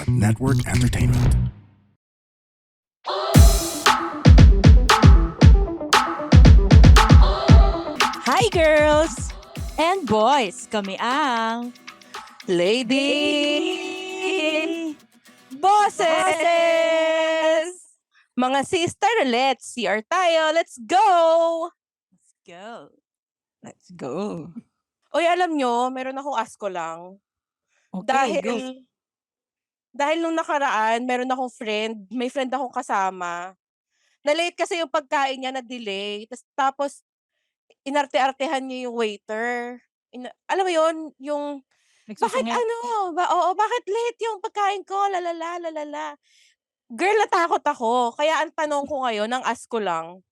Network Entertainment. Hi girls and boys, kami ang Lady Bosses! Mga sister, let's CR tayo. Let's go! Let's go. Let's go. Uy, alam nyo, meron akong ask ko lang. Okay, go. Dahil nung nakaraan, meron akong may friend akong kasama. Na-late kasi yung pagkain niya, na-delay. Tapos inarte-artehan niya yung waiter. Alam mo yun, yung bakit Nagsusungit. bakit late yung pagkain ko? Lalala. Girl, natakot ako. Kaya ang tanong ko ngayon, ang ask ko lang,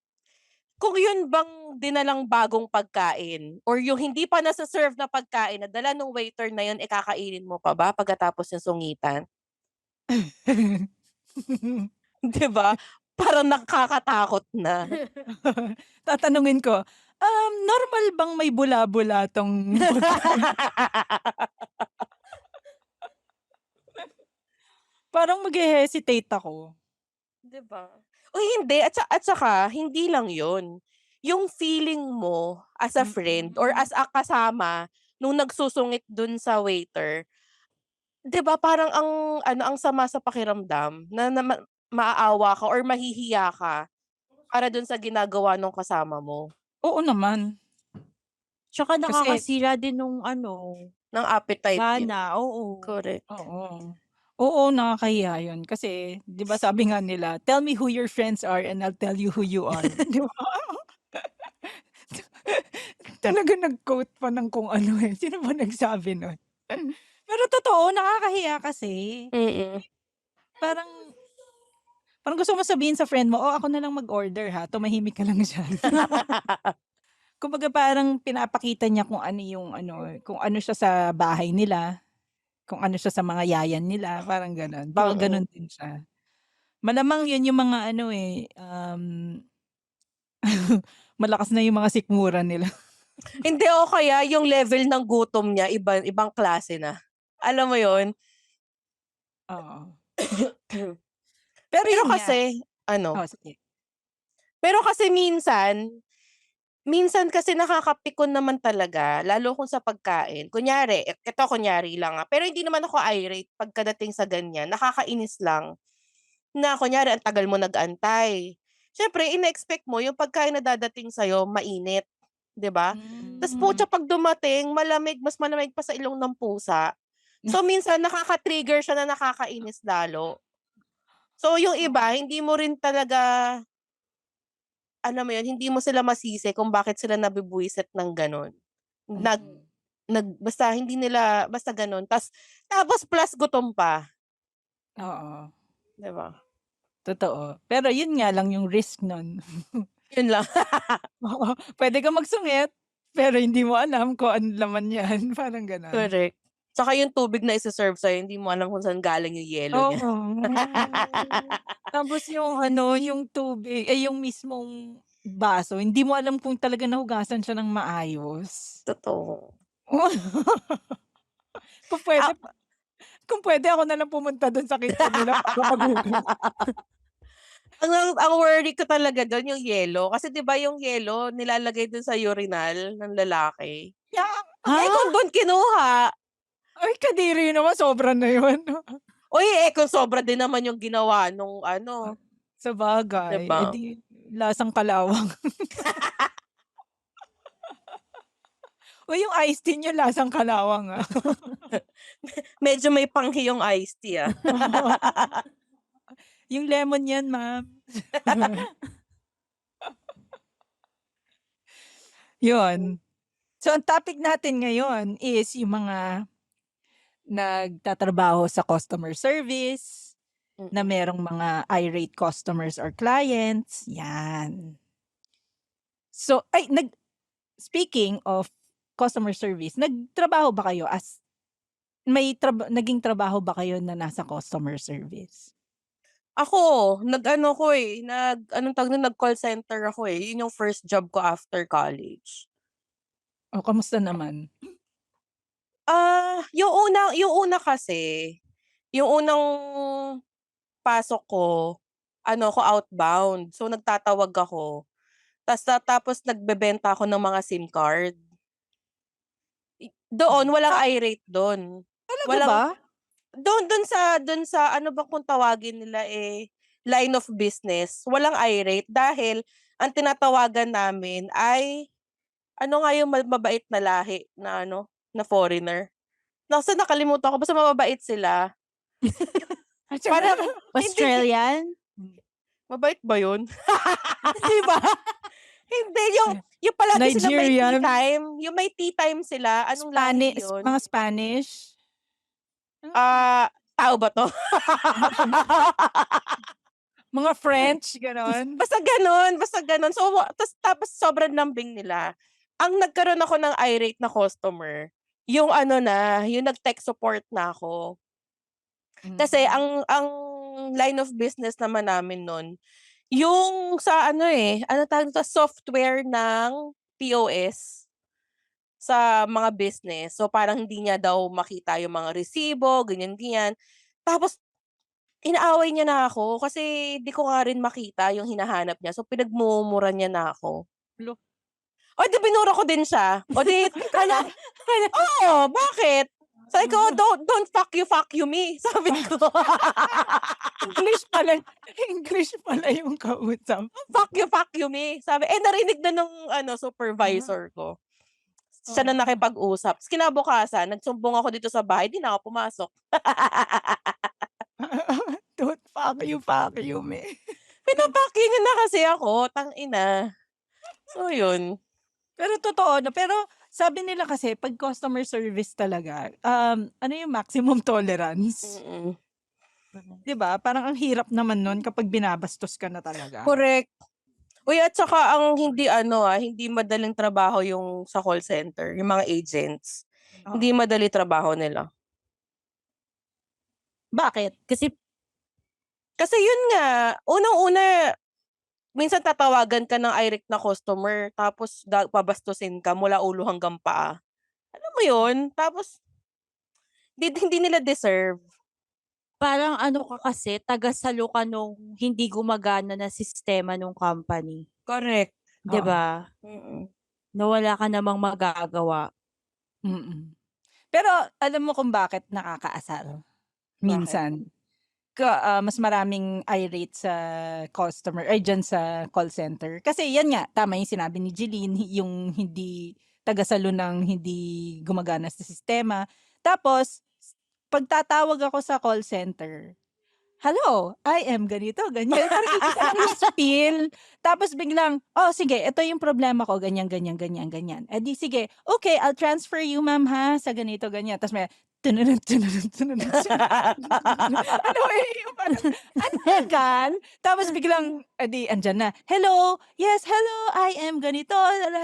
kung yun bang dinalang bagong pagkain or yung hindi pa nasa-serve na pagkain na dala ng waiter na yun, kakainin mo pa ba pagkatapos ng sungitan? 'Di ba? Parang nakakatakot na. Tatanungin ko, normal bang may bula-bula tong parang mag-hesitate ako. 'Di ba? Uy, hindi at saka hindi lang 'yun. Yung feeling mo as a friend or as a kasama nung nagsusungit dun sa waiter, 'di ba parang ang sama sa pakiramdam na maaawa ka or mahihiya ka para dun sa ginagawa nung kasama mo, Oo naman. Tsaka Kasi nakakasira din nung ng appetite niyo. gana, oo. Correct. oo. Oo, nakakahiya yun. Kasi, di ba sabi nga nila, tell me who your friends are and I'll tell you who you are. Di ba? Talaga nag-quote pa ng kung ano eh. Sino ba nagsabi nun? Pero totoo, nakakahiya kasi. Mm. Parang gusto mo sabihin sa friend mo, ako na lang mag-order ha, tumahimik ka lang dyan. Kumbaga parang pinapakita niya kung ano siya sa bahay nila, kung ano siya sa mga yayan nila, parang gano'n. Baka gano'n din siya. Malamang yun yung mga malakas na yung mga sikmuran nila. Hindi o kaya yung level ng gutom niya ibang klase na. Alam mo 'yun? Oo. Pero yun nga. kasi Sige. pero kasi minsan kasi nakakapikon naman talaga lalo kung sa pagkain. Kunyari lang, pero hindi naman ako irate pagkadating sa ganyan, nakakainis lang na kunyari ang tagal mo nag-antay. Siyempre ine-expect mo yung pagkain na dadating sa'yo mainit, 'di ba? Tas putya 'pag dumating mas malamig pa sa ilong ng pusa. So minsan nakaka-trigger siya na nakakainis lalo. So yung iba hindi mo rin talaga alam mo yun, hindi mo sila masisi kung bakit sila nabubuwiset ng gano'n. Nag basta hindi nila basta gano'n tapos plus gutom pa, Oo, 'di ba? totoo. Pero yun nga lang yung risk nun. Yun lang. Oo, puwede kang magsungit, pero hindi mo alam kung ano laman yan, parang gano'n. Correct. Tsaka yung tubig na ise-serve sa'yo hindi mo alam kung saan galing yung yelo niya. Oo. Tapos yung yung tubig yung mismong baso, hindi mo alam kung talagang nahugasan siya ng maayos. Totoo. Kung Ah puwede kung puwede ako na lang pumunta dun sa kitchen nila para maghugas. ang worry ko talaga dun yung yelo, kasi 'di ba yung yelo nilalagay dun sa urinal ng lalaki? Eh, kung dun kinuha, Ay, kadiri naman, sobra na yun. uy, kung sobra din naman yung ginawa nung 'di Sabagay, ba? di lasang kalawang. Uy, yung iced tea niyo lasang kalawang, Medyo may panghi yung iced tea, Yung lemon yan, ma'am. Yun. So, ang topic natin ngayon is yung mga nagtatrabaho sa customer service, na merong mga irate customers or clients, yan. So, speaking of customer service, nagtrabaho ba kayo naging trabaho ba kayo na nasa customer service? Ako, anong tawag nun, nag-call center ako, yun yung first job ko after college. O kamusta naman? Yung una kasi, Yung unang pasok ko, ano ako, outbound. So, nagtatawag ako. Tapos nagbebenta ako ng mga SIM card. Doon, walang Ah, irate doon. talaga Walang, ba? doon sa ano bang kung tawagin nila line of business, walang irate dahil ang tinatawagan namin ay ano nga yung mabait na lahi na ano, na foreigner. Nakalimutan ko basta mababait sila. Parang hindi Australian? mabait ba yun? Di ba? Hindi, yung palagi silang may tea Nigerian, time, yung may tea time sila, anong lahi Spanish, yun? mga Spanish. Tao ba 'to? Mga French, ganon. Basta gano'n. So, tapos sobrang lambing nila. Ang nagkaroon ako ng irate na customer, yung ano na, yung nag-tech support na ako. Kasi Mm. ang line of business naman namin nun, yung sa ano ano tawag nito, software ng POS sa mga business. So, parang hindi niya daw makita yung mga resibo, ganyan-ganyan. Tapos inaaway niya na ako kasi di ko nga rin makita yung hinahanap niya. So, pinagmumura niya na ako. Lo. O di binura ko din siya. O di kaya oo, bakit? Sabi ko, "Don't fuck you me." Sabi ko. English pala, English pala yung kausap. Fuck you me." Sabi, narinig na nung ano, supervisor ko. Siya na Oo. nakipag-usap. Ta's kinabukasan, nagsumbong ako dito sa bahay, di na ako pumasok. Don't fuck you, me. Pinapakinggan na kasi ako, tangina. So, yun. Pero totoo na, pero sabi nila kasi 'pag customer service talaga, ano yung maximum tolerance, Mm. 'di ba? Parang ang hirap naman nun kapag binabastos ka na talaga. Correct. Uy, at saka ang hindi ano, hindi madaling trabaho yung sa call center, yung mga agents. Hindi Oo. madali trabaho nila. Bakit? Kasi yun nga, unang-una, minsan tatawagan ka ng irate na customer tapos babastusin ka mula ulo hanggang paa. Alam mo yun? Tapos hindi nila deserve. Parang ano ka kasi, tagasalo ka nung hindi gumagana na sistema nung company, Correct. 'di Oo. ba? Mm. Na wala ka namang magagawa. Mm. Pero alam mo kung bakit nakakaasar Bakit? minsan? Mas maraming irate sa customer ay diyan sa call center. Kasi yan nga, tama yung sinabi ni Jeline, yung hindi tagasalo ng hindi gumagana sa sistema. Tapos 'pag tatawag ako sa call center, "Hello, I am ganito, ganyan." Parang iisa lang yung spiel. Tapos biglang, "Oh, sige, ito yung problema ko, ganyan, ganyan, ganyan, ganyan. Eh di sige, okay, I'll transfer you ma'am ha, sa ganito, ganyan." Tapos may tununun, tununun, tununun. Ano yung parang ang tagal. Tapos biglang, di andyan na, "Hello, yes, hello, I am ganito."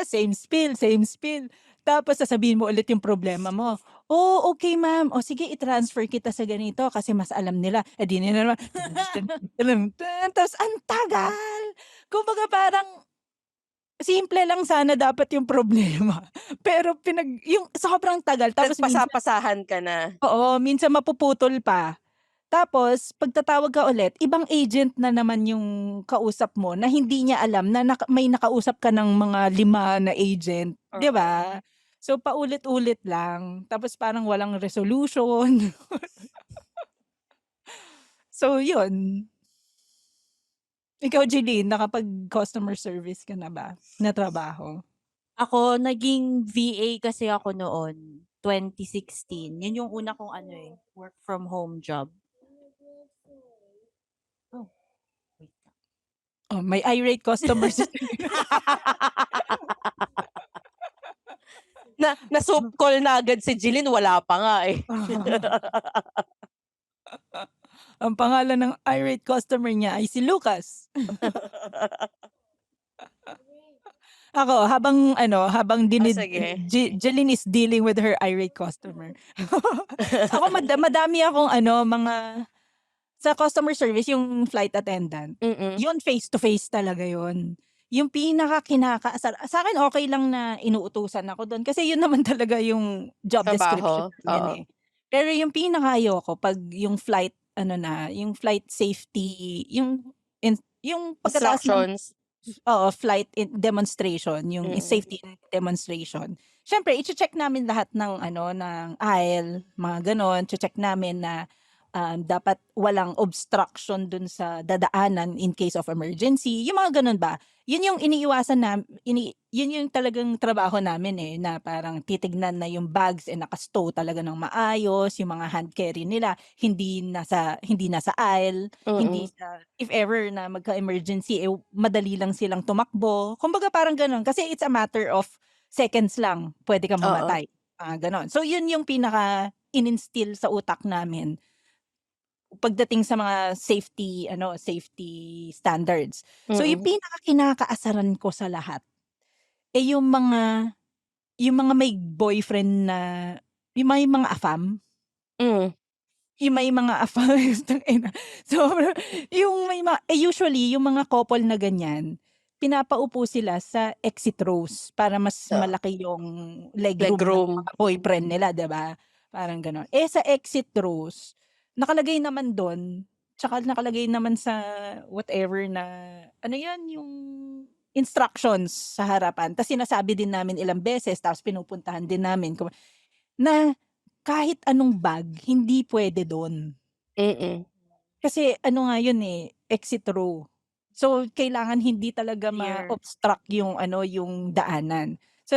Same spiel, same spiel. Tapos sasabihin mo ulit yung problema mo. "Oh, okay ma'am. O sige, i-transfer kita sa ganito kasi mas alam nila." Eh, di nila naman tapos ang tagal. Kumbaga parang simple lang sana dapat yung problema, pero yung sobrang tagal tapos minsan Nagpasa-pasahan ka na. oo, minsan mapuputol pa. Tapos pagtatawag ka ulit, ibang agent na naman yung kausap mo na hindi niya alam na may nakausap ka ng mga 5 na agent, 'di Oo. ba? So paulit-ulit lang, tapos parang walang resolution. So yun. Ikaw Jeline, nakapag-customer service ka na ba na trabaho? Ako, naging VA kasi ako noon, 2016. Yun yung una kong work from home job. Oh, wait lang. Oh, may irate customer si Jeline. Na-soup call na agad si Jeline, wala pa nga eh. Ang pangalan ng irate customer niya ay si Lucas. Ako habang Sige. Jeline is dealing with her irate customer. Ako madami akong mga sa customer service, yung flight attendant. Mm. Yun face to face talaga yun. Yung sa'kin okey lang na inuutusan ako dun kasi yun naman talaga yung job Trabaho, description oo. namin, eh. Pero yung pinakaayoko 'pag yung flight ano na, yung flight safety, yung pagkatapos ng Instructions. flight demonstration, yung Mm. safety demonstration. Siyempre iche-check namin lahat ng ano, ng aisle, mga gano'n. Che-check namin na, dapat walang obstruction dun sa dadaanan in case of emergency, yung mga gano'n ba. Yun yung iniiwasan yun yung talagang trabaho namin, eh, na parang titignan na yung bags, eh, naka-stow talaga ng maayos, yung mga hand carry nila hindi nasa aisle, hindi Mm. sa if ever na magka-emergency, eh, madali lang silang tumakbo. Kumbaga parang gano'n, kasi it's a matter of seconds lang puwede kang Oo. mamatay, gano'n. So yun yung pinaka in-instill sa utak namin pagdating sa mga safety standards. So yung Mm. pinaka-kinakaasaran ko sa lahat, eh, yung mga may boyfriend na yung may mga AFAM. Hmm. Yung may mga tangina, sobrang yung may usually yung mga couple na ganyan, pinapaupo sila sa exit rows para mas Oo. malaki yung legroom ng Legroom. mga boyfriend nila, 'di ba? Parang gano'n. Eh, sa exit rows, nakalagay naman dun, tsaka nakalagay naman sa whatever na ano 'yun, yung instructions sa harapan. Tas sinasabi din namin ilang beses, tapos pinupuntahan din namin na kahit anong bag hindi puwede dun. Mm. Kasi ano nga yun, eh, exit row. So, kailangan hindi talaga Clear. ma-obstruct yung ano, yung daanan. So,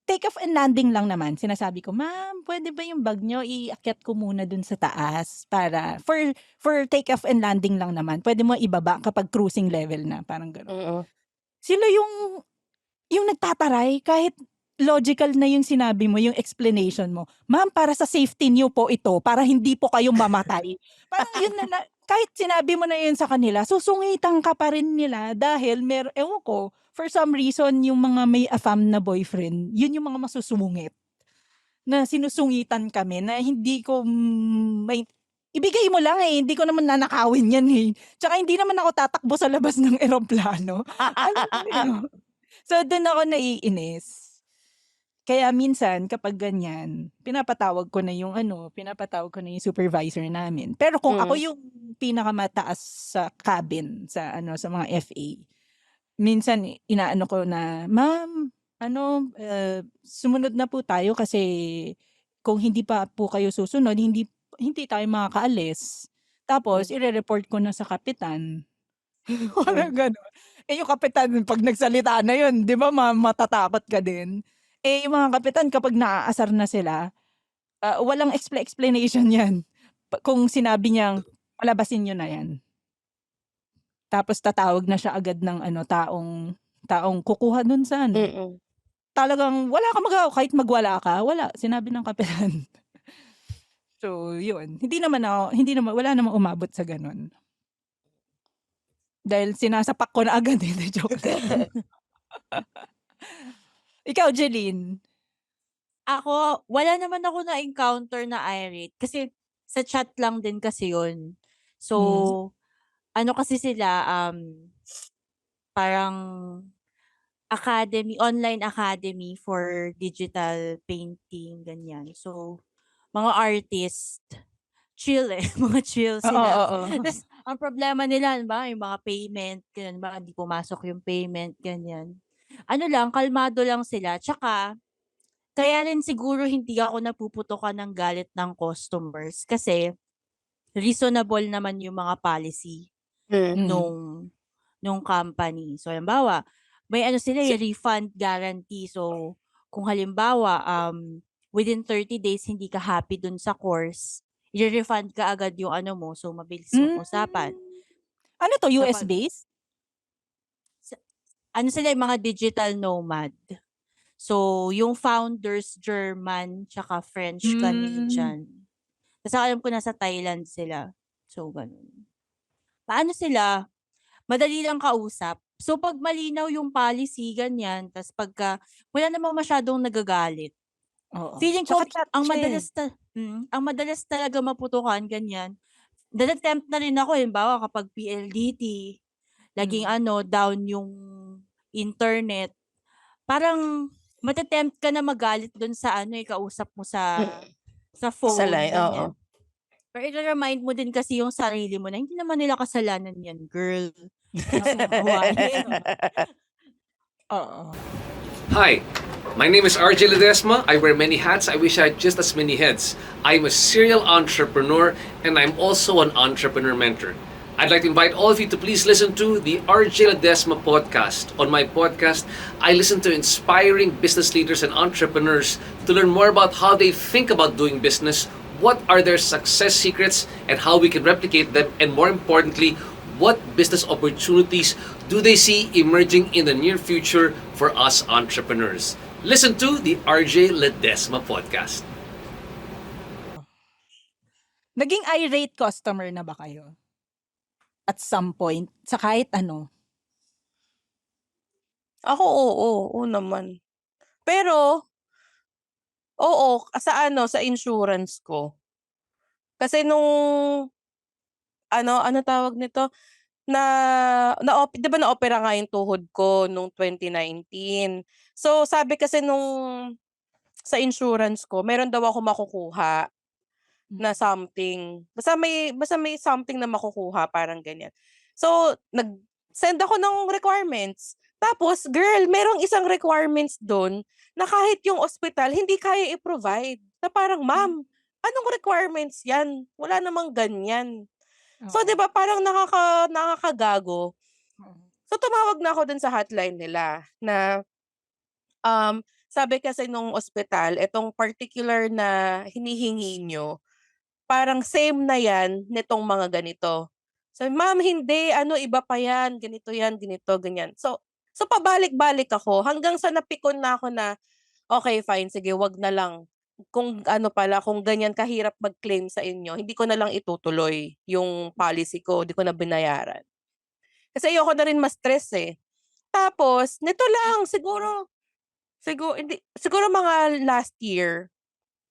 take off and landing lang naman sinasabi ko, "Ma'am, puwede ba yung bag niyo iakyat ko muna dun sa taas para for take off and landing lang naman, puwede mo ibaba kapag cruising level na." Parang gano'n. Mm. Sila yung nagtataray kahit logical na yung sinabi mo, yung explanation mo, "Ma'am, para sa safety niyo po ito, para hindi po kayo mamatay." Parang yun na kahit sinabi mo na yun sa kanila, susungitan ka pa rin nila dahil ewan ko, for some reason yung mga may AFAM na boyfriend, yun yung mga masusungit, na sinusungitan kami na hindi ko may ibigay mo lang, eh, hindi ko naman nanakawin yan, eh. Tsaka hindi naman ako tatakbo sa labas ng eroplano, alam mo yun? So, dun ako naiinis. Kaya minsan kapag ganyan, pinapatawag ko na yung supervisor namin. Pero kung ako Hmm. yung pinakamataas sa cabin sa mga FA, minsan inaano ko na, "Ma'am, sumunod na po tayo kasi kung hindi pa po kayo susunod hindi hindi tayo makakaalis." Tapos Hmm. ire-report ko na sa kapitan. Hmm. Parang gano'n. Eh, yung kapitan 'pag nagsalita na yun 'di ba matatakot ka din. Eh, yung mga kapitan kapag naaasar na sila, walang explanation yan. Kung sinabi niyang, "Palabasin niyo na yan." Tapos tatawag na siya agad ng ano, taong kukuha nun sa ano. Mm. Talagang wala kang magagawa kahit magwala ka, wala, sinabi ng kapitan. So, yun. Hindi naman wala namang umabot sa gano'n. Dahil sinasapak ko na agad, eh, 'di joke lang. Ikaw, Jeline? Ako, wala naman ako na-encounter na irate kasi sa chat lang din kasi yun. Hmm. So, ano kasi sila, parang online academy for digital painting, ganyan. So, mga artist, chill, eh, mga chill Oo, sila. oo. Tas ang problema nila, ba yung mga payment, ganyan, ba hindi pumasok yung payment, ganyan. Ano lang, kalmado lang sila. Tsaka, kaya rin siguro hindi ako napuputukan ng galit ng customers kasi reasonable naman yung mga policy Hmm. Mm. nung company. So, halimbawa, may ano sila, Si refund guarantee. So, kung halimbawa, within 30 days hindi ka happy dun sa course, i-refund ka agad yung ano mo. So, mabilis yung Hmm. usapan. Ano 'to, US Kapag, based? ano sila, yung mga digital nomad. So, yung founders, German, tsaka French, Hmm. Canadian. Kasi alam ko nasa Thailand sila. So, ganun. Paano sila? Madali lang kausap. So, 'pag malinaw yung policy, ganyan, tas pagka wala namang masyadong nagagalit. Oo. Feeling ko Tsaka chat ang siya, eh. madalas talaga maputukan, ganyan. Nate-tempt na rin ako, halimbawa kapag PLDT, laging Hmm. down yung internet, parang mate-tempt ka na magalit dun sa kausap mo sa mm. sa Sa phone, line, oo. ganyan. Pero i-remind mo din kasi yung sarili mo na hindi naman nila kasalanan yan, girl. Huwag mong awayin. Oo. Hi, my name is RJ Ledesma. I wear many hats. I wish I had just as many heads. I'm a serial entrepreneur and I'm also an entrepreneur mentor. I'd like to invite all of you to please listen to the RJ Ledesma podcast. On my podcast, I listen to inspiring business leaders and entrepreneurs to learn more about how they think about doing business, what are their success secrets, and how we can replicate them, and more importantly, what business opportunities do they see emerging in the near future for us entrepreneurs. Listen to the RJ Ledesma podcast. Naging irate customer na ba kayo? At some point, sa kahit ano? Ako, oo naman. Pero, oo, sa insurance ko. Kasi nung ano tawag nito, di ba na-opera nga yung tuhod ko nung 2019. So, sabi kasi sa insurance ko, meron daw ako makukuha na something. Basta may something na makukuha, parang ganyan. So, nag-send ako ng requirements. Tapos, girl, merong isang requirements doon na kahit yung ospital hindi kaya i-provide. Na parang, ma'am, anong requirements yan? Wala namang ganyan. So, di ba parang nakakagago. So, tumawag na ako dun sa hotline nila na sabi kasi nung ospital, itong particular na hinihingi nyo, parang same na yan nitong mga ganito. Sabi, ma'am, hindi, iba pa yan, ganito, ganyan. So pabalik-balik ako hanggang sa napikon na ako na, okay, fine, sige, wag na lang. Kung kung ganyan kahirap mag-claim sa inyo, hindi ko na lang itutuloy yung policy ko, hindi ko na binayaran. Kasi ayoko na rin ma-stress eh. Tapos, nito lang, siguro mga last year,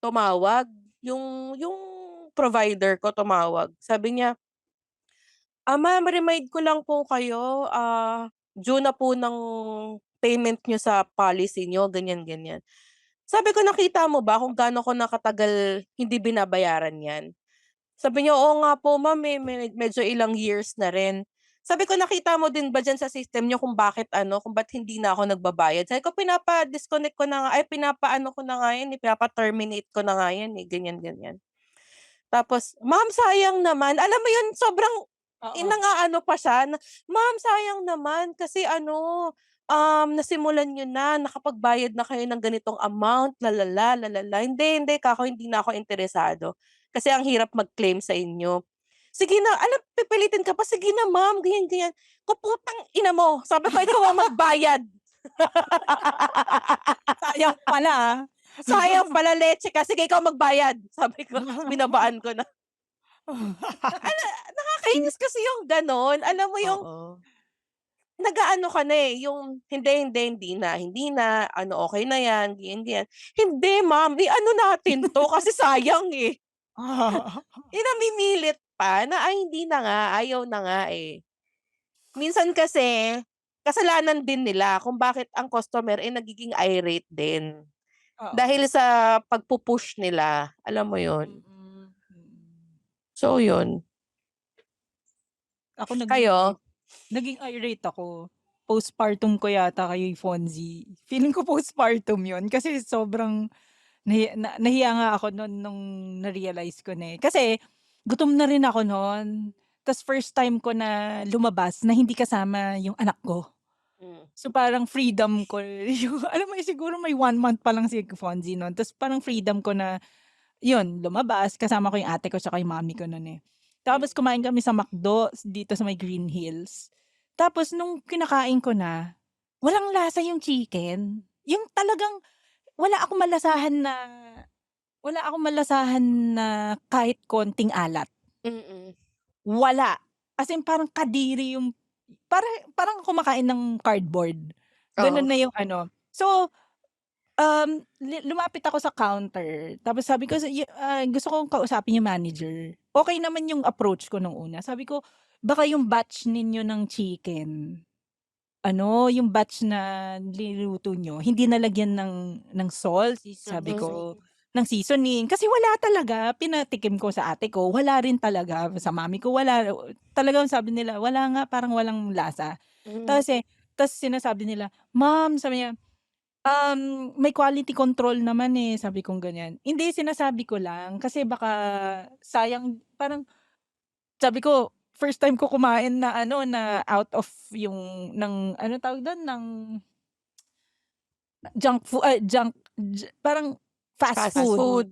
tumawag, yung provider ko tumawag. Sabi niya, ma'am, remind ko lang po kayo, due na po ng payment nyo sa policy nyo, ganyan. Sabi ko, nakita mo ba kung gaano ko nakatagal hindi binabayaran yan? Sabi niya, oo nga po ma'am, medyo ilang years na rin. Sabi ko, nakita mo din ba dyan sa system niyo kung kung ba't hindi na ako nagbabayad? Sabi ko, pinapa-disconnect ko na nga, pinapa-ano ko na nga yan, pinapa-terminate ko na nga yan, ganyan. Tapos, ma'am, sayang naman. Alam mo yun, sobrang inangaano pa siya. Ma'am, sayang naman kasi nasimulan nyo na, nakapagbayad na kayo ng ganitong amount, lalala. Hindi, kako, hindi na ako interesado. Kasi ang hirap mag-claim sa inyo. Sige na, pipilitin ka pa, sige na ma'am, ganyan. Kuputang ina mo, sabi ko, ikaw ang magbayad. Sayang pala. Sayang pala, leche ka, sige ikaw magbayad. Sabi ko, binabaan ko na. Nakakainis kasi yung ganon. Alam mo yung, nag-aano ka na eh, yung hindi na, okay na yan, ganyan. Hindi ma'am, natin to kasi sayang eh. Namimilit pa na hindi na nga, ayaw na nga eh. Minsan kasi, kasalanan din nila kung bakit ang customer nagiging irate din. Dahil sa pagpupush nila, alam mo yon. So, yun. Ako Kayo? naging irate ako. Postpartum ko yata kay Fonzie. Feeling ko postpartum yun. Kasi sobrang nahiya nga ako noon nung na-realize ko na eh. Kasi gutom na rin ako noon. Tas first time ko na lumabas na hindi kasama yung anak ko. So parang freedom ko. Alam mo, siguro may 1 month pa lang si Fonzie noon. Tas parang freedom ko na, yun, lumabas. Kasama ko yung ate ko tsaka yung mami ko noon eh. Tapos kumain kami sa McDo dito sa may Green Hills. Tapos nung kinakain ko na, walang lasa yung chicken. Yung talagang wala akong malasahan na kahit konting alat. Wala. As in parang kadiri yung parang kumakain ng cardboard. Ganun na yung ano. So, lumapit ako sa counter. Tapos sabi ko, gusto kong kausapin yung manager. Okay naman yung approach ko nung una. Sabi ko, baka yung batch ninyo ng chicken, yung batch na niluto nyo, hindi nalagyan ng salt. Sabi ko, ng seasoning. Kasi wala talaga. Pinatikim ko sa ate ko, wala rin talaga. Sa mami ko, wala. Talagang sabi nila, wala nga, parang walang lasa. Mm. Tapos sinasabi nila, Ma'am, sabi niya, may quality control naman eh, sabi kong ganyan. Hindi, sinasabi ko lang. Kasi baka sayang, parang sabi ko, first time ko kumain na na out of yung, ng, ano tawag doon, ng junk food, parang fast Fast food. food.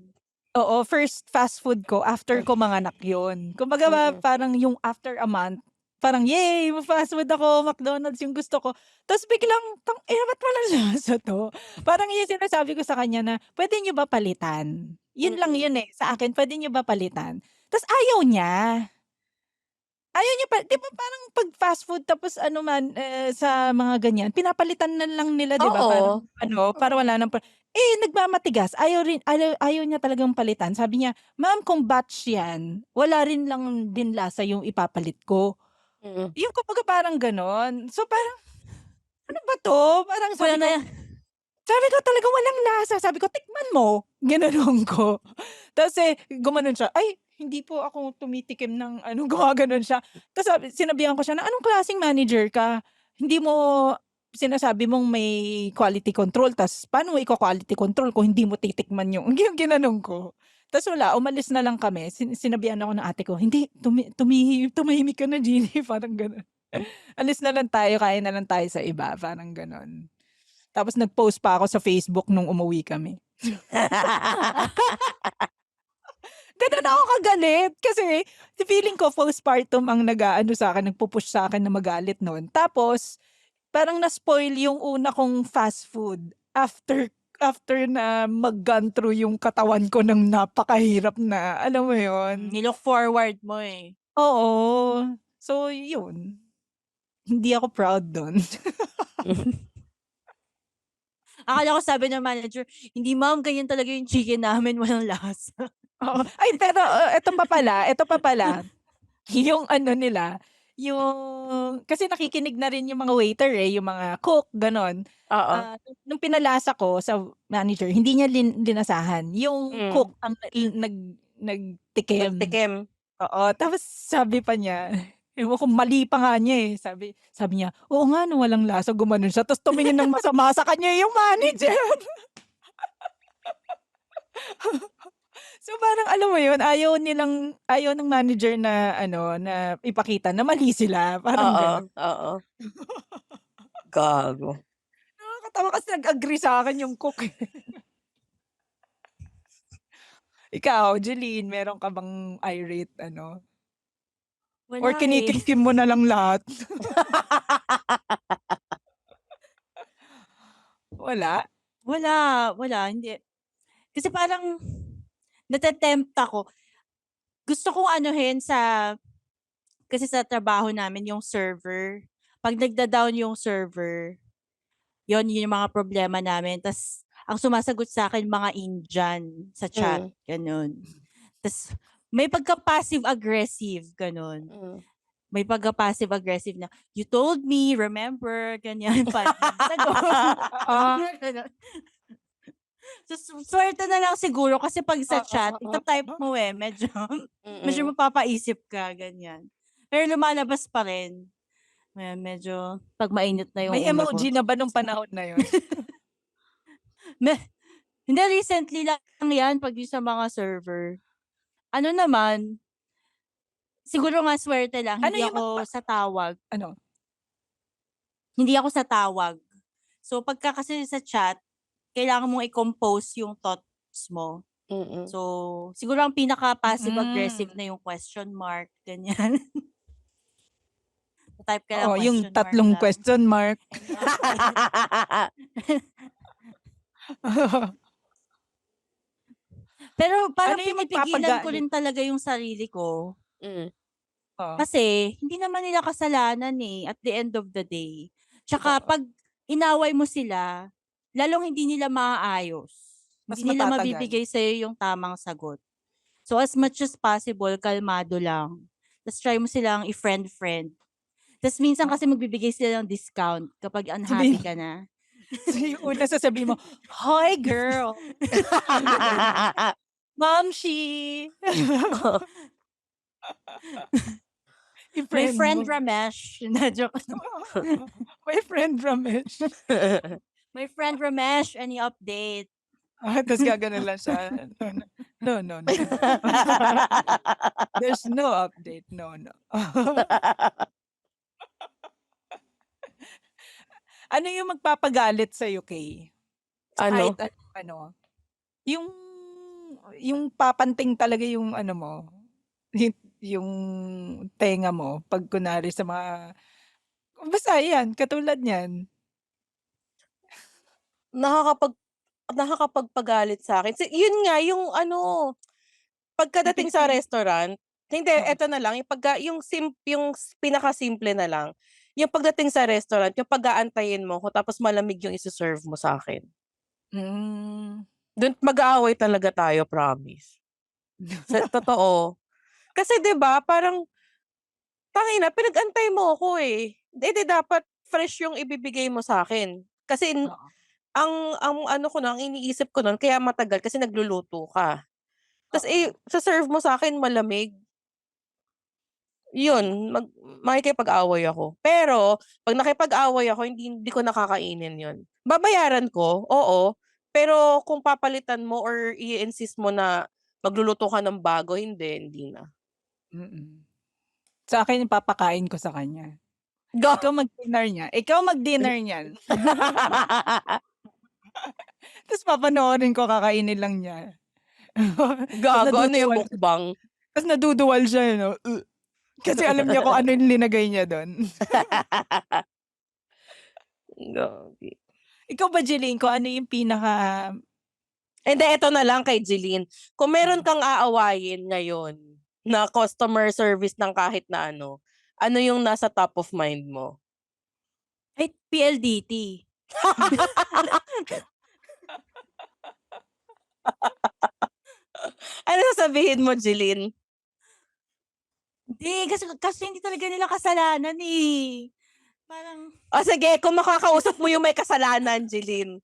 Oo, first fast food ko after ko manganak yun. Kumbaga ba, Mm. parang yung after a month, parang yay, fast food ako, McDonald's yung gusto ko. Tapos biglang, ba't walang lasa to? Parang yung sinasabi ko sa kanya na, pwede nyo ba palitan? Yun lang Mm. yun eh, sa akin, pwede nyo ba palitan? Tapos ayaw niya. Ayaw niya pa, di ba parang pag fast food tapos ano man, sa mga ganyan, pinapalitan na lang nila, di ba? Parang Oo. para wala nang nagmamatigas. Ayaw niya talagang palitan. Sabi niya, "Ma'am, kung batch 'yan, wala rin lang din lasa yung ipapalit ko." Mm. Yung kumbaga parang gano'n. So parang, ano ba 'to? Parang Wala na yan. sabi ko talagang walang lasa. Sabi ko, "Tikman mo." Ginanon ko. Tapos gumanon siya, "Ay, hindi po ako tumitikim ng ano," gumaganon siya. Tapos sinabihan ko siya na, "Anong klaseng manager ka? Hindi mo sinasabi mong may quality control, tas paano mo iko-quality control kung hindi mo titikman yung" yung ginanon ko. Tapos wala, umalis na lang kami. Sinabihan ako ng ate ko, "Hindi, tumahimik ka na, Jeanie." Parang gano'n. "Alis na lang tayo, kain na lang tayo sa iba." Parang gano'n. Tapos nag-post pa ako sa Facebook nung umuwi kami. Gano'n ako kagalit kasi feeling ko postpartum ang nag-aano sa'kin, nagpu-push sa'kin na magalit nun. Tapos parang na-spoil yung una kong fast food after na mag-gone through yung katawan ko ng napakahirap na, alam mo yun? Nilook forward mo eh. Oo. So yun, hindi ako proud dun. Akala ko sabi ng manager, "Hindi ma'am, ganyan talaga yung chicken namin, walang lasa." Oo. Ay pero, eto pa pala. Yung ano nila, yung kasi nakikinig na rin yung mga waiter, yung mga cook, gano'n. Oo. Nung pinalasa ko sa manager, hindi niya linasahan. Yung cook ang nagtikim. Nagtikim. Oo, tapos sabi pa niya, ewan ko mali pa nga niya, sabi niya, "Oo nga 'no, walang lasa." Gumanon siya tapos tumingin ng masama sa kanya yung manager. So, parang alam mo yun, ayaw ng manager na na ipakita na mali sila, parang Oo, gano'n. oo. Gago. Nakakatawa kasi nag-agree sa'kin yung cook, eh. Ikaw, Jeline, meron ka bang irate or Wala eh. kinitikim mo na lang lahat? Wala? Wala, hindi. Kasi parang nate-tempt ako. Gusto kong anuhin kasi sa trabaho namin yung server. 'Pag nagda-down yung server, yun yung mga problema namin. Tas ang sumasagot sa'kin mga Indian sa chat, gano'n. Tas may pagka-passive-aggressive, gano'n. May pagka-passive-aggressive na, "You told me, remember?" Ganyan pa sagot. Gano'n. Swerte na lang siguro kasi 'pag sa chat, ita-type mo medyo Mm. mapapaisip ka, ganyan. Pero lumalabas pa rin. Medyo 'pag mainit na yung May ulo ko. emoji na ba nung panahon na yun? Hindi, recently lang yan 'pag yung sa mga server. Ano naman, siguro nga swerte lang, Ano hindi yung ako sa tawag. ano? Hindi ako sa tawag. So, pagka kasi sa chat, kailangan mong i-compose yung thoughts mo. Mm. So, siguro ang pinaka-passive-aggressive na yung question mark, ganyan. Type ka ng Oo, yung question mark 3 lang. question mark. Pero parang Ano yung pinipigilan ko magpapagalit? rin talaga yung sarili ko. Oo. Kasi hindi naman nila kasalanan at the end of the day. Tsaka Totoo. 'pag inaway mo sila, lalong hindi nila maaayos. Mas Hindi nila matatagal. mabibigay sa'yo yung tamang sagot. So, as much as possible, kalmado lang. Tapos try mo silang i-friend-friend. Tapos minsan kasi magbibigay sila ng discount kapag unhappy Sabihin ka na. So, yung una sasabihin mo, "Hi girl, Momshi." Yung My friend friend mo. Ramesh. Na joke. My friend Ramesh. My friend Ramesh, any update? Tas gaganon lang siya. No, no, no. There's no update. No, no. Ano yung magpapagalit sa'yo, Kay? Sa kahit Ano? ano, yung yung papanting talaga yung ano mo, yung tenga mo 'pag kunwari sa mga basta yan, katulad niyan. Nakakapag nakakapagpagalit sa'kin. Yun nga yung ano, Yung pagkadating sa pinipili restaurant, hindi, oo. eto na lang, yung pinakasimple na lang, yung pagdating sa restaurant, yung pag-aantayin mo ko tapos malamig yung ise-serve mo sa'kin. Hmm. Dun mag-aaway talaga tayo, promise. Totoo. Kasi 'di ba parang, tangina pinag-antay mo ako, eh. Eh, di dapat fresh yung ibibigay mo sa'kin. Kasi Oo. ang ano ko nun, ang iniisip ko nun kaya matagal kasi nagluluto ka. Tas, Oo. sa-serve mo sa'kin malamig. Tama. Yun, makikipag-away ako. Pero 'pag nakipag-away ako hindi ko nakakainin yun. Babayaran ko, oo, pero kung papalitan mo or i-insist mo na magluluto ka ng bago, hindi na. Mm. Sa'kin ipapakain ko sa kanya. Go! Ikaw mag-dinner niyan. Tas papanoorin ko, kakainin lang niya. Tas Gago, ano yung naduduwal mukbang? tas naduduwal siya, eh, 'no, kasi alam niya kung ano yung linagay niya dun. Gagi. Ikaw ba, Jeline, kung ano yung pinaka Hindi, eto na lang kay Jeline. Kung meron kang aawayin ngayon na customer service ng kahit na ano yung nasa top of mind mo? Ay, PLDT. Ano sasabihin mo, Jeline? Hindi, kasi hindi talaga nila kasalanan, eh. Parang O sige, kung makakausap mo yung may kasalanan, Jeline.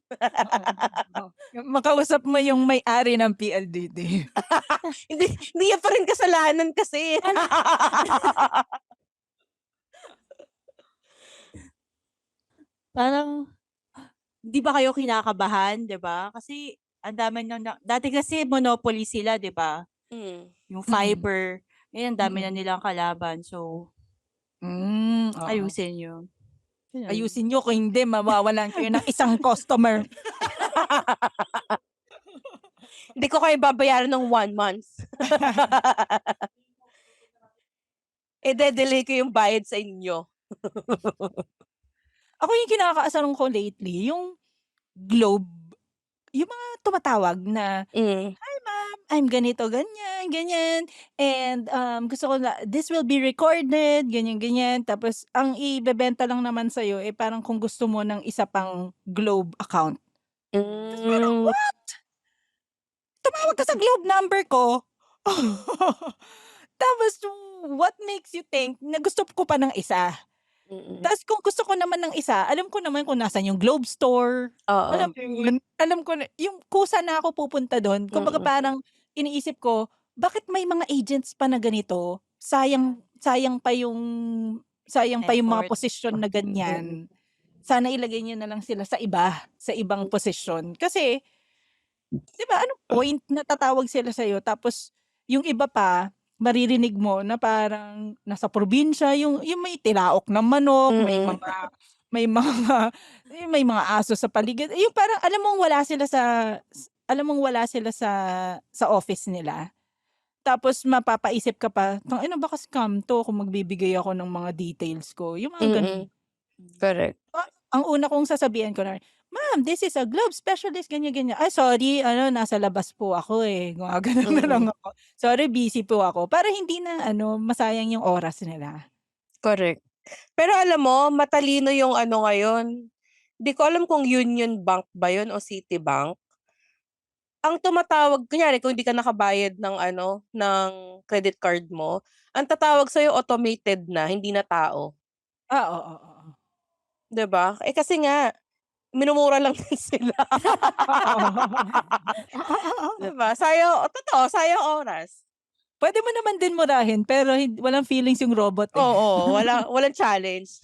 oo, makausap mo yung may-ari ng PLDT. Hindi yan pa rin kasalanan kasi. parang, 'di ba kayo kinakabahan, 'di ba? Kasi ang dami dati kasi monopoly sila, 'di ba? Hmm. Yung Mm. fiber, ngayon ang dami na Mm. nilang kalaban. So, Oo. ayusin niyo. Ganun. Ayusin niyo kung hindi mawawalan kayo ng isang customer. Hindi ko kayo babayaran ng 1 month. Ide-delay ko yung bayad sa inyo. Ako yung kinakaasaran ko lately, yung Globe, yung mga tumatawag na, Hmm. "Hi ma'am, I'm ganito, ganyan, ganyan, and, gusto ko na this will be recorded," ganyan, ganyan. Tapos ang ibebenta lang naman sa'yo, eh, parang kung gusto mo ng isa pang Globe account. Tas parang, Hmm. "What? Tumawag ka sa Globe number ko?" Tapos what makes you think na gusto ko pa ng isa? Mm. Tas kung gusto ko naman ng isa, alam ko naman kung nasaan yung Globe Store, alam Oo. mo yun? Alam ko na yung kusa na ako pupunta dun. Kumbaga Mm. parang iniisip ko, bakit may mga agents pa na ganito? Sayang sayang pa yung mga Effort. posisyon na Mm. ganyan. Sana ilagay niyo na lang sila sa iba, sa ibang posisyon. Kasi 'di ba anong point na tatawag sila sa'yo tapos yung iba pa maririnig mo na parang nasa probinsya yung may tilaok ng manok, Mm. may mga may mga aso sa paligid, yung parang alam mong wala sila sa office nila. Tapos mapapaisip ka pa, "Tangina baka scam 'to kung magbibigay ako ng mga details ko." Yung mga gano'n. Mm. Correct. Ang una kong sasabihin kunwari, "Ma'am, this is a Globe specialist ganyan, ganyan." "Ay sorry ano nasa labas po ako, eh." Gumaganon na lang Mm. ako. "Sorry busy po ako." Para hindi na ano masayang yung oras nila. Correct. Pero alam mo, matalino yung ano ngayon. Di ko alam kung Union Bank ba yun o Citibank. Ang tumatawag, kunyari kung hindi ka nakabayad ng ng credit card mo, ang tatawag sa'yo automated na, hindi na tao. Oo, oo, oo. 'Di ba? Eh kasi nga, minumura lang din sila. Diba? Sayang oras. Pwede mo naman din murahin pero walang feelings yung robot eh. Oo, walang challenge.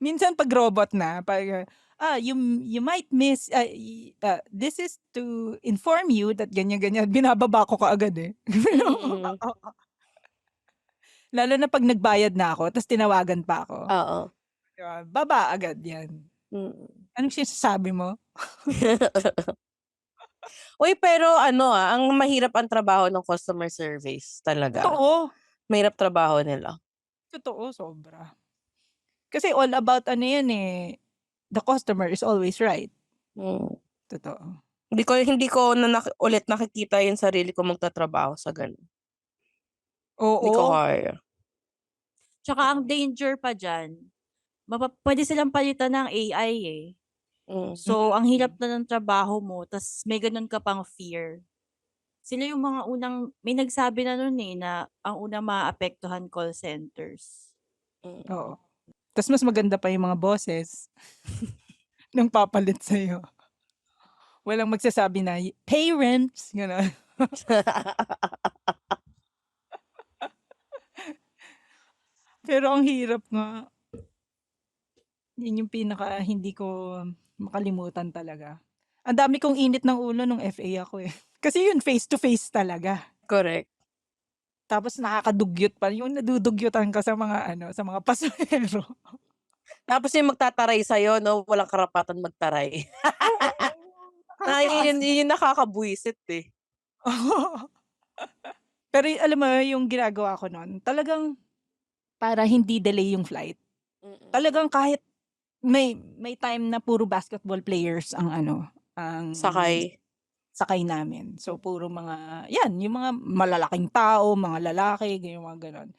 Minsan pag robot na, you might miss, this is to inform you that ganyan-ganyan, binababa ko kaagad eh. Mm. Lalo na pag nagbayad na ako, tapos tinawagan pa ako. Oo. Diba? Baba agad yan. Mm. Anong sinasabi mo? Uy, pero ang mahirap ang trabaho ng customer service talaga. Totoo. Mahirap trabaho nila. Totoo, sobra. Kasi all about yan eh. The customer is always right. Mm. Totoo. Hindi ko ulit nakikita yung sarili ko magtatrabaho sa ganun. Hindi ko Oo. kaya. Tsaka ang danger pa dyan, pwede silang palitan ng AI eh. Mm. So, ang hirap na ng trabaho mo, tas may ganun ka pang fear. Sila yung mga may nagsabi na nun eh, na ang unang maapektuhan call centers. Mm. Oo. Tapos mas maganda pa yung mga bosses nang papalit sa'yo. Walang magsasabi na, pay rents, gano'n. Pero ang hirap nga. Yun yung pinaka hindi ko makalimutan talaga. Ang dami kong init ng ulo nung FA ako eh. Kasi yun face to face talaga. Correct. Tapos nakakadugyot pa yung nadudugyutan ka sa mga pasahero. Tapos yung magtataray sa'yo, no? Walang karapatan magtaray. Yun yung nakakabwisit eh. Pero alam mo, yung ginagawa ko nun, talagang para hindi delay yung flight. Mm-mm. Talagang kahit may time na puro basketball players ang sakay namin. So puro yung mga malalaking tao, mga lalaki, yung mga ganon.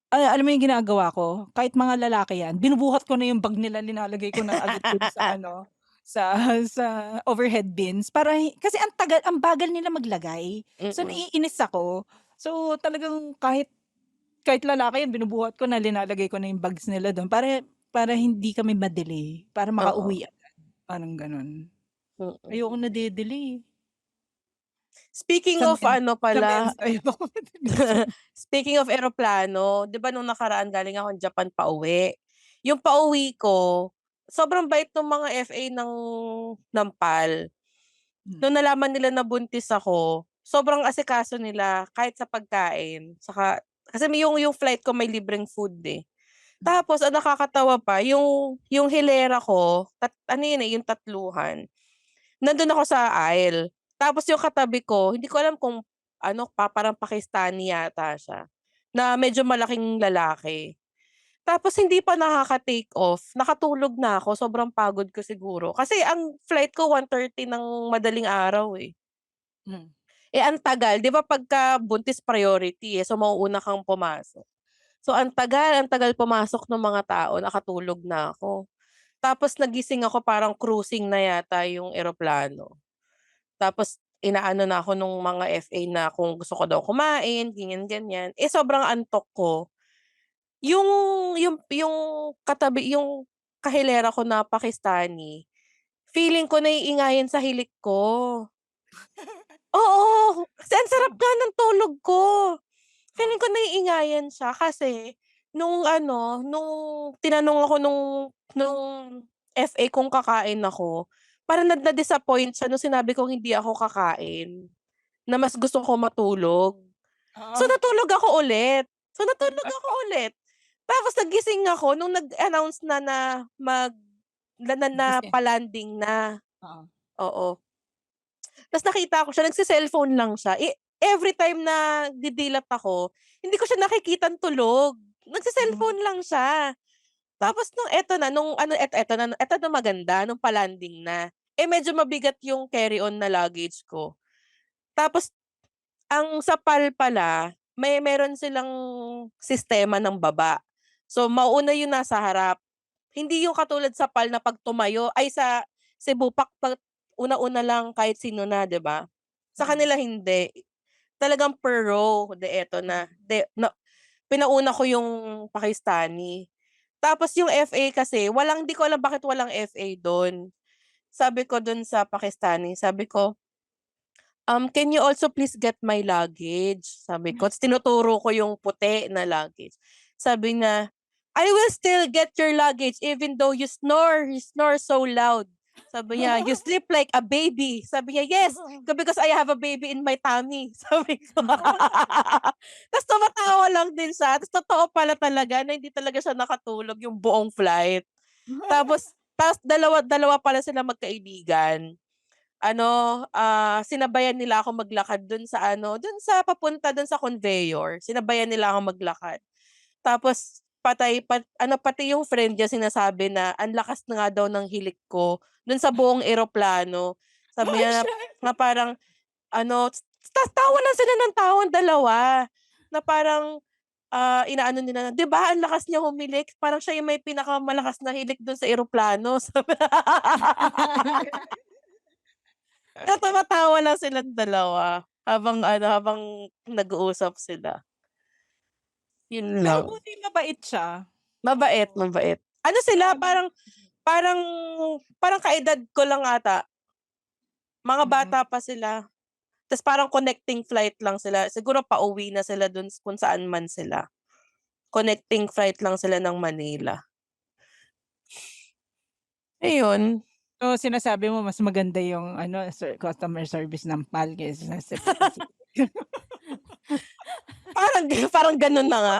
Alam mo yung ginagawa ko, kahit mga lalaki yan, binubuhat ko na yung bag nila, linalagay ko na agad dun sa overhead bins kasi ang bagal nila maglagay. So Mm-mm. naiinis ako. So talagang kahit lalaki yan, binubuhat ko na, linalagay ko na yung bags nila doon para hindi kami ma-delay, para makauwi agad. Parang ganon. Mm-mm. Ayoko na delay. Speaking of pala, Ayoko na speaking of eroplano, 'di ba nung nakaraan galing ako ng Japan pauwi. Yung pauwi ko, sobrang bait ng mga FA ng PAL. Nung nalaman nila na buntis ako, sobrang asikaso nila kahit sa pagkain. Kasi yung flight ko may libreng food eh. Tapos ang nakakatawa pa, yung hilera ko, yung tatluhan. Nandun ako sa aisle. Tapos yung katabi ko, hindi ko alam kung parang Pakistani yata siya, na medyo malaking lalaki. Tapos hindi pa nakaka-take off, nakatulog na ako, sobrang pagod ko siguro. Kasi ang flight ko 1:30 ng madaling araw eh. Ang tagal, 'di ba pagka buntis priority eh, so mauuna kang pumasok. So ang tagal pumasok ng mga tao, nakatulog na ako. Tapos nagising ako parang cruising na yata yung eroplano. Tapos inaano na ako nung mga FA na kung gusto ko daw kumain, ganyan. Sobrang antok ko. Yung katabi, yung kahilera ko na Pakistani, feeling ko naiingayan sa hilik ko. Oo, kasi ang sarap nga ng tulog ko. Feeling ko naiingayan siya kasi nung tinanong ako nung FA kung kakain ako, parang na-disappoint siya nung sinabi kong hindi ako kakain, na mas gusto ko matulog. So natulog ako ulit. Tapos nagising ako nung nag-announce na pa-landing na. Oo. Tapos nakita ko siya, nagse-cellphone lang siya. Every time na didilat ako, hindi ko siya nakikitang tulog. Nagse-cellphone lang siya. Tapos eto na maganda, nung pa-landing na. Medyo mabigat yung carry-on na luggage ko. Tapos ang sa PAL pala, meron silang sistema ng baba. So mauuna yung nasa harap. Hindi yung katulad sa PAL na pag tumayo, sa Cebu una-una lang kahit sino na, 'di ba? Sa kanila hindi. Talagang per row, eto na. Pinauna ko yung Pakistani. Tapos yung FA kasi, hindi ko alam bakit walang FA doon. Sabi ko doon sa Pakistani, sabi ko, can you also please get my luggage? Sabi ko, tapos tinuturo ko yung puti na luggage. Sabi niya, I will still get your luggage even though you snore so loud. Sabi niya, you sleep like a baby. Sabi niya, yes, because I have a baby in my tummy. Sabi ko. Tapos tumatawa lang din siya. Tapos totoo pala talaga na hindi talaga siya nakatulog yung buong flight. Tapos dalawa pala sila magkaibigan. Sinabayan nila ako maglakad dun sa papunta dun sa conveyor. Sinabayan nila ako maglakad. Tapos pati yung friend niya sinasabi na ang lakas na nga daw ng hilik ko dun sa buong eroplano. Sabi niya na parang tawa lang sila ng tawang dalawa. Na parang inaano nila na, 'di ba ang lakas niya humilik? Parang siya yung may pinakamalakas na hilik dun sa eroplano. Sabi tumatawa lang silang dalawa habang nag-uusap sila. Yun Pero lang. buti mabait siya. Mabait. Ano sila, Parang parang kaedad ko lang ata. Mga bata pa sila. Tapos parang connecting flight lang sila. Siguro pauwi na sila dun kung saan man sila. Connecting flight lang sila ng Manila. Ayun. So, sinasabi mo mas maganda yung customer service ng PAL kaysa sa PLDT. Parang ganun na nga.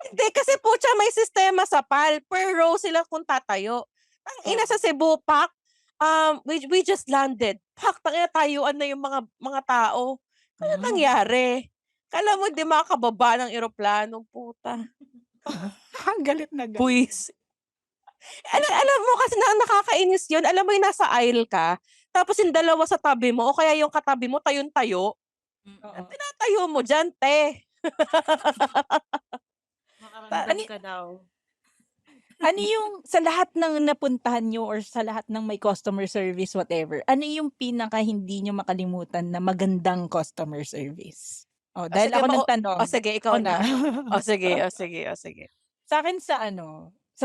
Hindi, kasi pucha may sistema sa PAL. Per row sila kung tatayo. Ang ina sa Cebu, Pak, we just landed. Pak, tangina tayuan na yung mga tao. Ano nangyari? Kala mo di makakababa ng eroplano, puta. Ang galit na galit. Buwis. Alam mo kasi nakakainis yun. Alam mo yung nasa aisle ka, tapos yung dalawa sa tabi mo, o kaya yung katabi mo, tayo-tayo. Oo. Tinatayo mo dyan, te. Makaramdam ka daw. Ano yung sa lahat ng napuntahan nyo or sa lahat ng may customer service, whatever, ano yung pinaka hindi nyo makalimutan na magandang customer service? Dahil sige, ako nagtanong. sige, ikaw na. na. Sige. Sa akin sa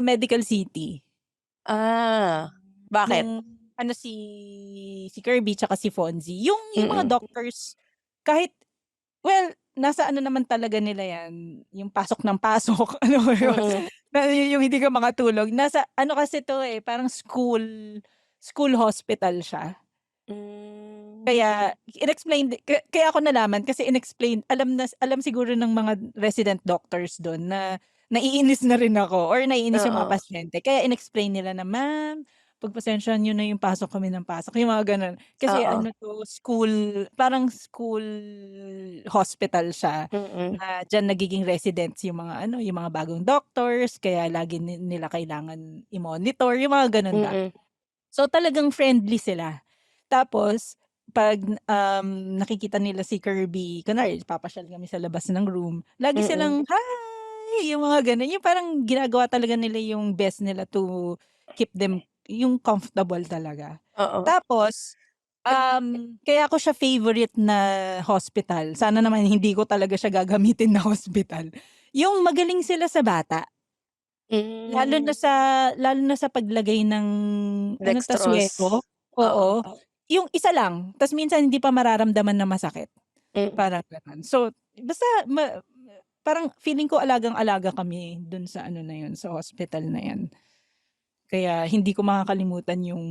Medical City. Bakit? Nung si Kirby tsaka si Fonzie, yung mga doctors, kahit, nasa naman talaga nila yan, yung pasok ng pasok, yung hindi ka makatulog. Nasa, kasi to parang school hospital siya. Kaya, kaya ako nalaman, kasi alam siguro ng mga resident doctors doon na naiinis na rin ako or naiinis yung mga pasyente. Kaya inexplain nila na, ma'am, pagpasensyahan nyo na yung pasok kami ng pasok. Yung mga ganun. Kasi parang school hospital siya. Na dyan nagiging residents yung mga bagong doctors. Kaya lagi nila kailangan i-monitor. Yung mga ganun ba. So talagang friendly sila. Tapos, pag nakikita nila si Kirby, kunwari, papasyal kami sa labas ng room, lagi silang, hi! Yung mga ganun. Yung parang ginagawa talaga nila yung best nila to keep them, yung comfortable talaga. Tapos, kaya ako siya favorite na hospital. Sana naman hindi ko talaga siya gagamitin na hospital. Yung magaling sila sa bata. Lalo na sa paglagay ng tasweko. Oo. Yung isa lang. Tas minsan hindi pa mararamdaman na masakit. Parang ganun. So, basta parang feeling ko alagang-alaga kami dun sa na yun, sa hospital na yan. Kaya hindi ko makakalimutan yung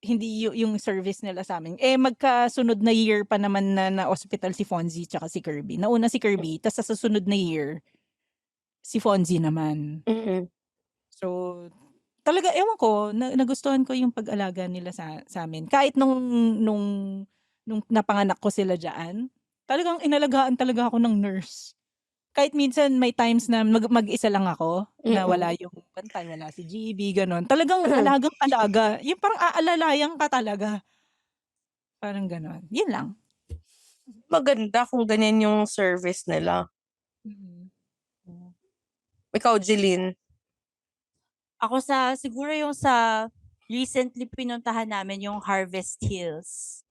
hindi yung service nila sa amin. Magkasunod na year pa naman na hospital si Fonzie tsaka si Kirby. Nauna si Kirby, tas sa susunod na year si Fonzie naman. So, talaga, ewan ko, nagustuhan ko yung pag-alaga nila sa amin. Kahit nung napanganak ko sila dyan, talagang inalagaan talaga ako ng nurse. Kahit minsan may times na mag-isa lang ako, na wala yung bantay, wala si GB, ganon. Talagang alagang-alaga. Yung parang aalalayan ka talaga. Parang ganon. Yun lang. Maganda kung ganyan yung service nila. Ikaw, Jeline? Ako siguro yung sa recently pinuntahan namin yung Harvest Hills.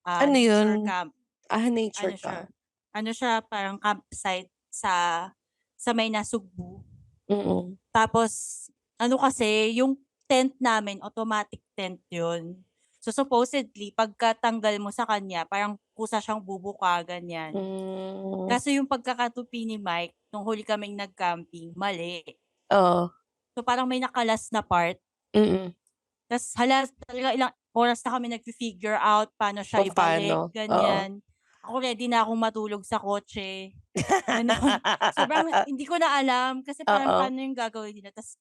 Ano Nature yun? camp. Nature camp. Ano siya, parang campsite sa sa may Nasugbu. Mm. Tapos, ano kasi, yung tent namin, automatic tent yun. So, supposedly, pagkatanggal mo sa kanya, parang kusa siyang bubuka, ganyan. Hmm. Kaso yung pagkakatupi ni Mike, nung huli kaming nag-camping, mali. Oo. So, parang may nakalas na part. Mm. Tas talaga ilang oras na kami nagfi-figure out paano siya Kung ibalik, paano. Oo. ganyan. Ako ready na akong matulog sa kotse, gano'n. Sobrang hindi ko na alam kasi parang Oo. paano yung gagawin nila. Tas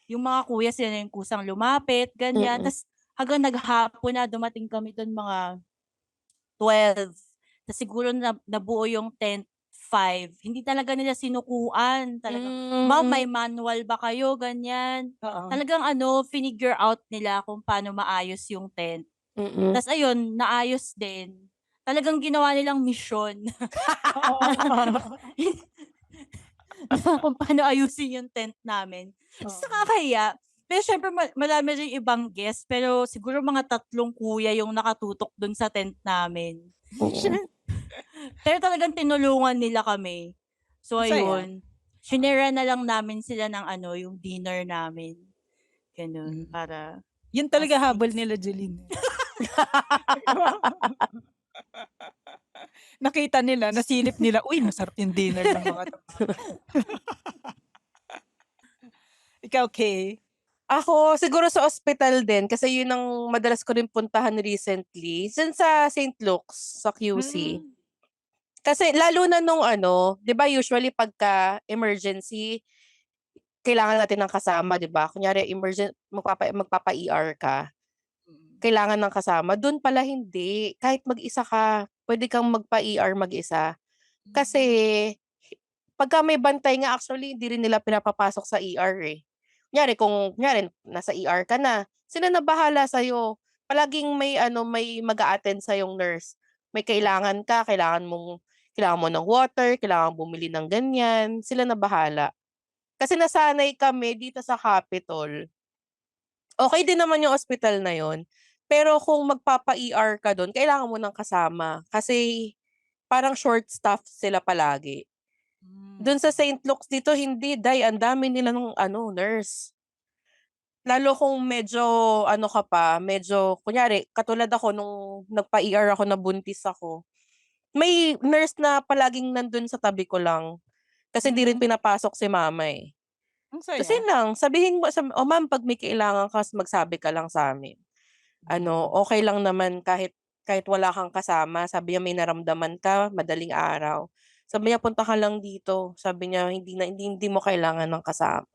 yung mga kuya sila na yung kusang lumapit, ganyan. Mm. Tas hanggang naghapon na, dumating kami dun mga 12. Tas siguro nabuo yung tent 5. Hindi talaga nila sinukuan, talagang, "Ma'am, may Hmm. manual ba kayo?" Ganyan. Oo. Talagang ano, finigure out nila kung paano maayos yung tent. Mm. Tas ayun, naayos din. Talagang ginawa nilang misyon Oo. na kung paano ayusin yung tent namin. Tas Oo. nakakahiya. Pero siyempre marami ring ibang guest, pero siguro mga 3 kuya yung nakatutok dun sa tent namin. Mm. Pero talagang tinulungan nila kami. So Masaya. ayun, shinare na lang namin sila ng ano, yung dinner namin, gano'n, Mm. para Yun mas talaga habol peace. nila, Jeline, eh. Nakita nila, nasilip nila, "Uy, masarap yung dinner ng mga 'to." Ikaw, Kay? Ako, siguro sa ospital din kasi yun ang madalas ko rin puntahan recently. Diyan sa St. Luke's, sa QC. Mm. Kasi lalo na nung ano, 'di ba usually pagka emergency, kailangan natin ng kasama, 'di ba? Kunyari magpapa-ER ka, Mm. kailangan ng kasama. Dun pala hindi, kahit mag-isa ka, puwede kang magpa-ER mag-isa. Kasi Hmm. pagka may bantay nga actually hindi rin nila pinapapasok sa ER, eh. Kunyari nasa ER ka na, sila na bahala sa'yo. Palaging may ano, may mag-a-attend sa'yong nurse. May kailangan mo ng water, kailangan bumili ng ganyan, sila na bahala. Kasi nasanay kami dito sa Capitol. Okey din naman yung ospital na yun, pero kung magpapa-ER ka dun kailangan mo ng kasama kasi parang short staff sila palagi. Dun sa Okey. St. Luke's dito hindi, ang dami nilang ano, nurse. Lalo kung medyo ano ka pa, medyo kunyari katulad ako nung nagpa-ER ako, nabuntis ako, may nurse na palaging nandun sa tabi ko lang. Kasi hindi rin Hmm, pinapasok si mama, eh. ang Tas yun saya. lang, sabihin mo "Oh ma'am 'pag may kailangan ka magsabi ka lang sa'min. Ano, Hmm. okey lang naman kahit kahit wala kang kasama." Sabi niya, "May naramdaman ka madaling araw." Sabi niya, "Punta ka lang dito." Sabi niya, "Hindi mo kailangan ng kasama."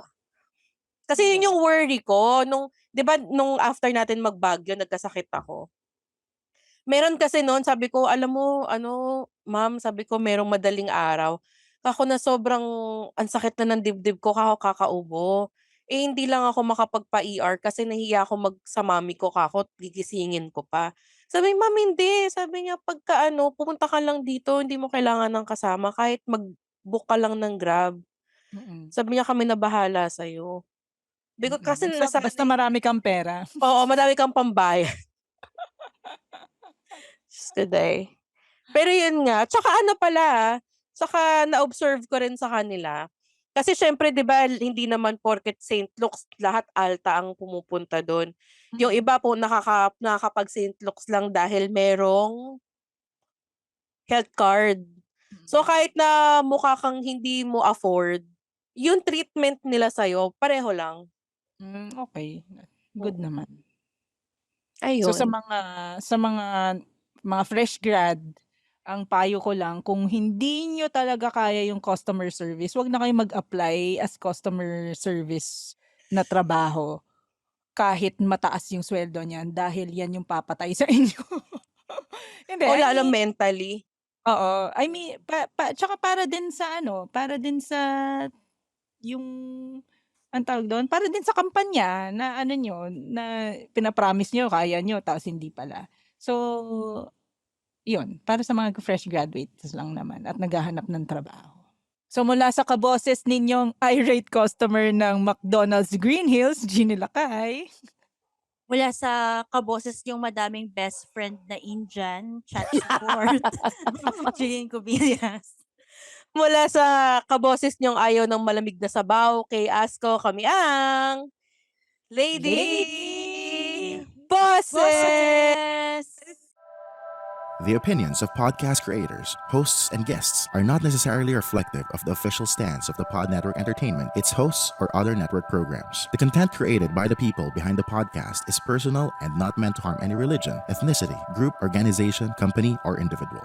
Kasi yun Ayan. yung worry ko 'di ba nung after natin mag-Baguio nagkasakit ako. Meron kasi nun sabi ko, "Alam mo ano ma'am," sabi ko, "merong madaling araw, kako na sobrang ang sakit na ng dibdib ko kako kakaubo. Eh, hindi lang ako makapagpa-ER kasi nahiya ako sa mommy ko kako gigisingin ko pa." Sabi, "Ma'am hindi," sabi niya, "pagka ano pumunta ka lang dito hindi mo kailangan ng kasama kahit mag-book ka lang ng Grab." Mm. Sabi niya, "Kami na bahala sa'yo." Sabi ko kasi Basta nasanay marami kang pera. oo, madami kang pambayad. Diyos ko day. Pero yun nga, tsaka ano pala, tsaka na-observe ko rin sa kanila, kasi siyempre 'di ba hindi naman porket St. Luke's lahat alta ang pumupunta dun. Yung Mm. iba po nakakapag St. Luke's lang dahil merong health card. So Mm. kahit na mukha kang hindi mo afford, yung treatment nila sa'yo pareho lang. Okey. Good Mm. naman. So Ayun. sa mga fresh grad, ang payo ko lang kung hindi niyo talaga kaya yung customer service, 'wag na kayong mag-apply as customer service na trabaho kahit mataas yung sweldo niyan dahil yan yung papatay sa inyo. Hindi, O I lalo mean mentally. oo, I mean tsaka para din sa ano, para din sa yung anong tawag dun, para din sa kampanya na ano niyo, na pina-promise niyo kaya niyo tapos hindi pala. So, yun, para sa mga fresh graduates lang naman at naghahanap ng trabaho. So mula sa kaboses ninyong irate customer ng McDonald's Green Hills, Jeannie Lakay. Mula sa kaboses niyong madaming best friend na Indian, chat support, Jeline Cubillas. Mula sa kaboses niyong ayaw ng malamig na sabaw, kay Asko, kami ang Lady Bosses! The opinions of podcast creators, hosts, and guests are not necessarily reflective of the official stance of the Pod Network Entertainment, its hosts, or other network programs. The content created by the people behind the podcast is personal and not meant to harm any religion, ethnicity, group, organization, company, or individual.